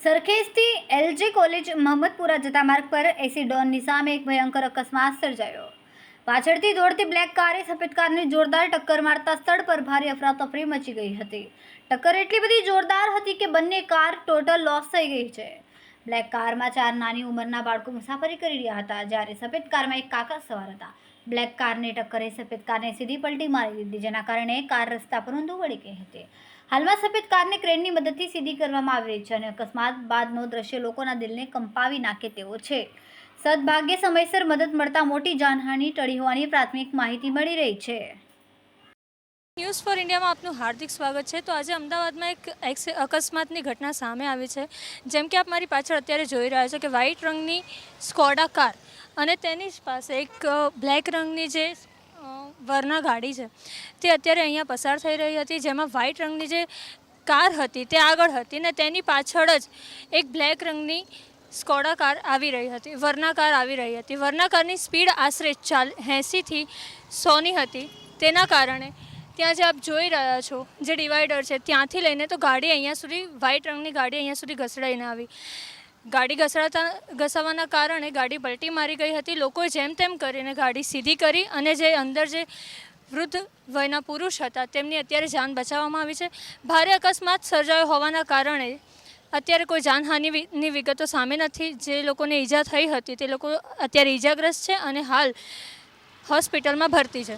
સરખેજથી LJ college Mahammadpura જતા માર્ગ પર એસીડોનની સામે એક ભયંકર અકસ્માત સર્જાયો। પાછળથી દોડતી બ્લેક કારે સફેદ કારને જોરદાર ટક્કર મારતા સ્થળ પર ભારે અફરાતફરી મચી ગઈ હતી। ટક્કર એટલી બધી જોરદાર હતી કે બંને કાર ટોટલ લોસ થઈ ગઈ છે। બ્લેક કારમાં 4 નાની ઉંમરના બાળકો મુસાફરી કરી રહ્યા હતા, જ્યારે સફેદ કારમાં એક કાકા સવાર હતા। બ્લેક કારને ટક્કરે સફેદ કારને સીધી પલટી મારી દીધી, જેના કારણે કાર રસ્તા પર ઊંધું વળી ગઈ હતી। હાલમાં સફેદ કારને ક્રેનની મદદથી સીધી કરવામાં આવી રહી છે અને અકસ્માત બાદનો દ્રશ્ય લોકોના દિલને કંપાવી નાખે તેવો છે। સદભાગ્યે સમયસર મદદ મળતા મોટી જાનહાનિ ટળી હોવાની પ્રાથમિક માહિતી મળી રહી છે। ન્યૂઝ ફોર ઇન્ડિયામાં આપનું હાર્દિક સ્વાગત છે। તો આજે અમદાવાદમાં એક અકસ્માતની ઘટના સામે આવી છે। જેમ કે આપ મારી પાછળ અત્યારે જોઈ રહ્યા છો કે વ્હાઇટ રંગની સ્કોડા કાર અને તેની જ પાસે એક બ્લેક રંગની જે વરના ગાડી છે તે અત્યારે અહીંયા પસાર થઈ રહી હતી, જેમાં વ્હાઇટ રંગની જે કાર હતી તે આગળ હતી ને તેની પાછળ જ એક બ્લેક રંગની સ્કોડા કાર આવી રહી હતી, વરના કાર આવી રહી હતી। વરના કારની સ્પીડ આશરે 80થી 100ની હતી। તેના કારણે ત્યાં જે આપ જોઈ રહ્યા છો જે ડિવાઈડર છે ત્યાંથી લઈને તો ગાડી અહીંયા સુધી, વ્હાઇટ રંગની ગાડી અહીંયા સુધી ઘસડાઈને આવી। ગાડી ઘસાવાના કારણે ગાડી પલટી મારી ગઈ હતી। લોકોએ જેમ તેમ કરીને ગાડી સીધી કરી અને જે અંદર જે વૃદ્ધ વયના પુરુષ હતા તેમની અત્યારે જાન બચાવવામાં આવી છે। ભારે અકસ્માત સર્જાયો હોવાના કારણે અત્યારે કોઈ જાનહાનિની વિગતો સામે નથી। જે લોકોને ઈજા થઈ હતી તે લોકો અત્યારે ઈજાગ્રસ્ત છે અને હાલ હોસ્પિટલમાં ભરતી છે।